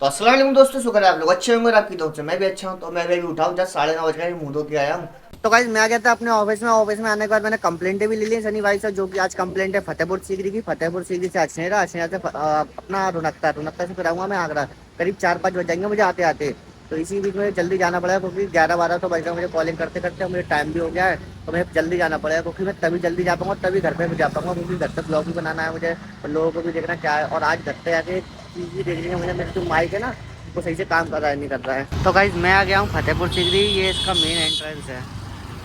तो अस्सलाम वालेकुम दोस्तों, शुक्र है आप लोग अच्छे होंगे और आपकी दोस्त से मैं भी अच्छा हूँ। तो मैं भी उठाऊँ जस्ट 9:30 बज गए, मुंह धो के आया हूँ। तो गाइस मैं आ गया था अपने ऑफिस में आने के बाद मैंने कंप्लेंटें भी ले ली शनि भाई से, जो कि आज कंप्लेंट है फतेहपुर सीकरी की। फतेहपुर सीकरी से अछनेरा से अपना रुनकता से फिर आऊँगा मैं आगरा। करीब 4-5 बज जाएंगे मुझे आते आते। तो इसी बीच में जल्दी जाना पड़ेगा क्योंकि 11-12 तो बज गया मुझे कॉलिंग करते करते, मुझे टाइम भी हो गया है। तो मुझे जल्दी जाना पड़ेगा क्योंकि मैं तभी जल्दी जा पाऊंगा, तभी घर पे भी जा पाऊंगा, क्योंकि घर पे ब्लॉग भी बनाना है मुझे और लोगों को भी देखना क्या है। और आज घर पे आके चीज़ भी देखनी है मुझे, मेरी जो माइक है ना वो सही से काम कर रहा है नहीं कर रहा है। तो गाइज मैं आ गया हूँ फतेहपुर सीकरी। ये इसका मेन एंट्रेंस है।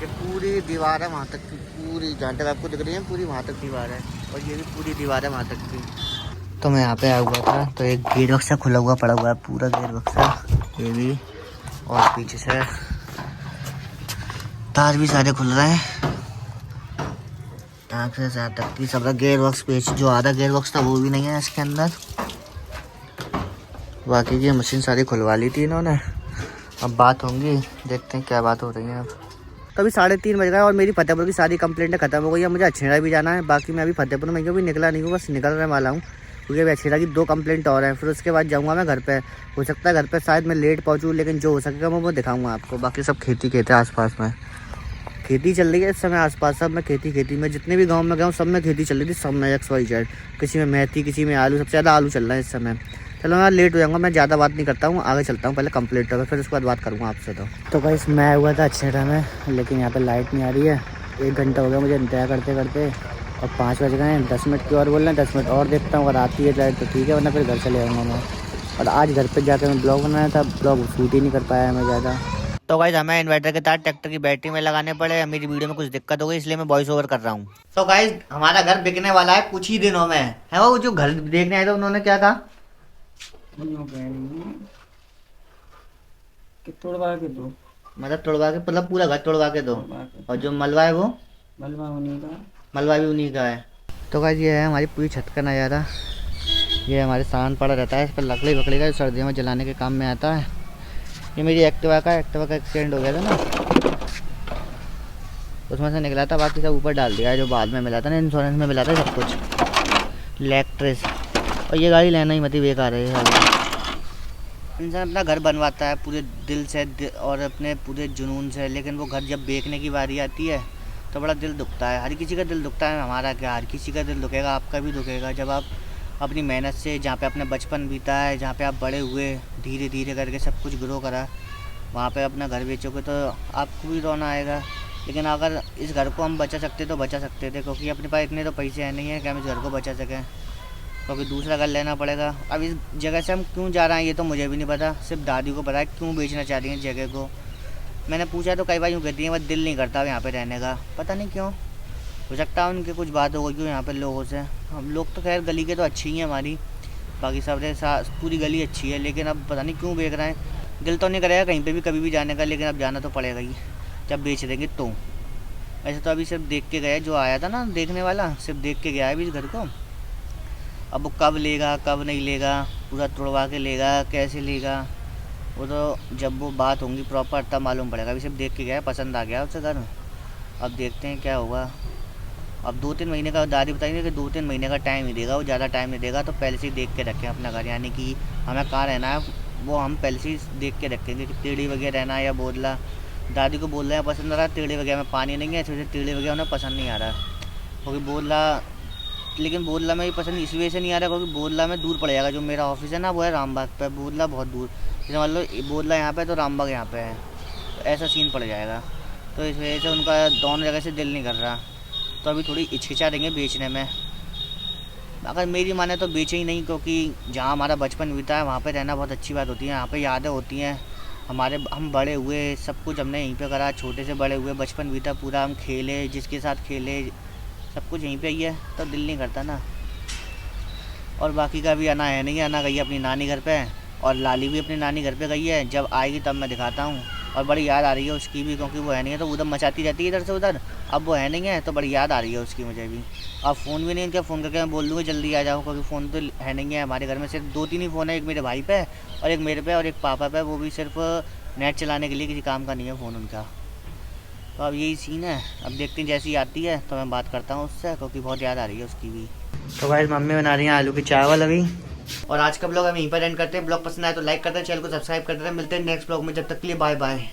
ये पूरी दीवार है वहाँ तक की, पूरी जहाँ तक आपको दिख रही है पूरी वहाँ तक दीवार है। और ये भी पूरी दीवार है वहाँ तक की। तो मैं यहाँ पे आया हुआ था तो एक गेट बक्सा खुला हुआ पड़ा हुआ है, पूरा गेट बक्सा ये भी। और पीछे से तार भी सारे खुल रहे हैं, यहाँ से जहाँ तक की सब गेयर बॉक्स पेज जो आधा गेयर बॉक्स था वो भी नहीं है इसके अंदर। बाकी की मशीन सारी खुलवा ली थी इन्होंने। अब बात होंगी, देखते हैं क्या बात हो रही है अब। तो अभी 3:30 बज गए और मेरी फतेहपुर की सारी कंप्लेंटें खत्म हो गई है। मुझे अछेरा भी जाना है, बाकी मैं अभी फतेहपुर में भी निकला नहीं हूँ, बस निकलने वाला हूँ क्योंकि अभी अछेरा की 2 कंप्लेंट और हैं। फिर उसके बाद जाऊँगा मैं घर पे। हो सकता है घर पे शायद मैं लेट पहुँचूँ, लेकिन जो हो सकेगा मैं वो दिखाऊँगा आपको। बाकी सब खेती है आसपास में, खेती चल रही है इस समय आसपास सब में। खेती में जितने भी गांव में गया हूँ सब में खेती चल रही थी, सब में XYZ। किसी में मेथी, किसी में आलू, सबसे ज़्यादा आलू चल रहा है इस समय। चलो मैं लेट हो जाऊँगा, मैं ज़्यादा बात नहीं करता हूँ, आगे चलता हूँ, पहले कंप्लीट करो फिर उसके बाद बात करूँगा आपसे। तो भाई मैं आया हुआ था अच्छेरा में, लेकिन यहाँ पर लाइट नहीं आ रही है। 1 घंटा हो गया मुझे इंतजार करते करते और 5 बज गए हैं। 10 मिनट की और बोल रहे हैं, 10 मिनट और देखता हूँ, अगर आती है लाइट तो ठीक है, वरना फिर घर चले जाऊँगा मैं। और आज घर पर जाकर मैं ब्लॉग बनाया था, ब्लॉग शूट ही नहीं कर पाया मैं ज़्यादा। तो गाइस हमें इन्वर्टर के तार ट्रैक्टर की बैटरी में लगाने पड़े, मेरी वीडियो में कुछ दिक्कत हो गई इसलिए मैं वॉइस ओवर कर रहा हूँ। तो गाइस हमारा घर बिकने वाला है कुछ ही दिनों में। है वो जो घर देखने आए थे उन्होंने क्या कहा कि तोड़वा के दो। मतलब तोड़वा के, मतलब पूरा घर तोड़वा के दो। तोड़वा के और जो मलबा है वो मलबा उन्हीं का। मलबा भी उन्हीं का है। तो गाइस ये है हमारी पूरी छत का नज़ारा। ये हमारे सामान पड़ा रहता है, इस पर लकड़ी वकड़ी का सर्दियों में जलाने के काम में आता है। ये मेरी एक्टिवा का एक्सीडेंट हो गया था ना, उसमें से निकला था, बाकी सब ऊपर डाल दिया है जो बाद में मिला था ना, इंश्योरेंस में मिला था सब कुछ, इलेक्ट्रिस। और ये गाड़ी लेना ही मत ही बेकार है। इंसान अपना घर बनवाता है पूरे दिल से और अपने पूरे जुनून से, लेकिन वो घर जब बेचने की बारी आती है तो बड़ा दिल दुखता है। हर किसी का दिल दुखता है, हमारा क्या, हर किसी का दिल दुखेगा, आपका भी दुखेगा। जब आप अपनी मेहनत से जहाँ पे अपना बचपन बीता है, जहाँ पे आप बड़े हुए, धीरे धीरे करके सब कुछ ग्रो करा, वहाँ पे अपना घर बेचोगे तो आपको भी रोना आएगा। लेकिन अगर इस घर को हम बचा सकते तो बचा सकते थे, क्योंकि अपने पास इतने तो पैसे हैं नहीं है कि हम इस घर को बचा सकें, क्योंकि दूसरा घर लेना पड़ेगा। अब इस जगह से हम क्यों जा रहे हैं ये तो मुझे भी नहीं पता, सिर्फ दादी को पता है क्यों बेचना चाह रही हैं जगह को। मैंने पूछा तो कई बार यूँ कहती हैं बस दिल नहीं करता यहाँ पे रहने का, पता नहीं क्यों। हो सकता है उनकी कुछ बात होगी क्यों यहाँ पे लोगों से। हम लोग तो खैर गली के तो अच्छी ही हैं हमारी, बाकी सब पूरी गली अच्छी है, लेकिन अब पता नहीं क्यों बेच रहे हैं। दिल तो नहीं करेगा कहीं पे भी कभी भी जाने का, लेकिन अब जाना तो पड़ेगा ही जब बेच देंगे तो। ऐसे तो अभी सिर्फ देख के गया, जो आया था ना देखने वाला सिर्फ देख के गया है अभी इस घर को। अब वो कब लेगा कब नहीं लेगा, पूरा तोड़वा के लेगा कैसे लेगा, वो तो जब वो बात होंगी प्रॉपर तब मालूम पड़ेगा। अभी सिर्फ देख के गया है, पसंद आ गया उससे घर। अब देखते हैं क्या होगा। अब 2-3 महीने का दादी बताएंगे कि 2-3 महीने का टाइम ही देगा, वो ज़्यादा टाइम नहीं देगा। तो पहले से ही देख के रखें अपना घर, यानी कि हमें कहाँ रहना है वो हम पहले से ही देख के रखेंगे कि टेढ़ी वगैरह रहना है या बोदला। दादी को बोल रहे हैं पसंद आ रहा है, टेढ़ी वगैरह में पानी नहीं है, इसलिए टेढ़ी वगैरह उन्हें पसंद नहीं आ रहा क्योंकि बोदला। लेकिन बोदला में भी पसंद इस वजह से नहीं आ रहा क्योंकि बोदला में दूर पड़ जाएगा। जो मेरा ऑफिस है ना वो है रामबाग पे, बोदला बहुत दूर। जैसे मान लो बोदला यहाँ पे तो रामबाग यहाँ पे है, तो ऐसा सीन पड़ जाएगा। तो इस वजह से उनका दोनों जगह से दिल नहीं कर रहा, तो अभी थोड़ी हिचकिचा देंगे बेचने में। अगर मेरी माने तो बेचे ही नहीं, क्योंकि जहाँ हमारा बचपन बीता है वहाँ पे रहना बहुत अच्छी बात होती है। यहाँ पे यादें होती हैं हमारे, हम बड़े हुए, सब कुछ हमने यहीं पे करा, छोटे से बड़े हुए, बचपन बीता पूरा, हम खेले, जिसके साथ खेले सब कुछ यहीं पे ही है, तो दिल नहीं करता ना। और बाकी का भी आना है नहीं, आना गई है अपनी नानी घर पे, और लाली भी अपनी नानी घर पे गई है, जब आएगी तब मैं दिखाता हूँ। और बड़ी याद आ रही है उसकी भी, क्योंकि वो है नहीं है तो उधर मचाती रहती है इधर से उधर। अब वो है नहीं है तो बड़ी याद आ रही है उसकी मुझे भी। अब फ़ोन भी नहीं इनका, फ़ोन करके मैं बोल दूँगा जल्दी आ जाओ, क्योंकि फ़ोन तो है नहीं है हमारे घर में। सिर्फ 2-3 ही फ़ोन है, एक मेरे भाई पे और एक मेरे पे और एक पापा पे, वो भी सिर्फ नेट चलाने के लिए, किसी काम का नहीं है फ़ोन उनका। तो अब यही सीन है, अब देखते हैं जैसी आती है तो मैं बात करता हूँ उससे, क्योंकि बहुत याद आ रही है उसकी भी। तो भाई मम्मी बना रही हैं आलू की चावल अभी, और आज का ब्लॉग हम यहीं पर एंड करते हैं। ब्लॉग पसंद आए तो लाइक करते हैं, चैनल को सब्सक्राइब करते हैं। मिलते हैं नेक्स्ट ब्लॉग में, जब तक के लिए बाय बाय।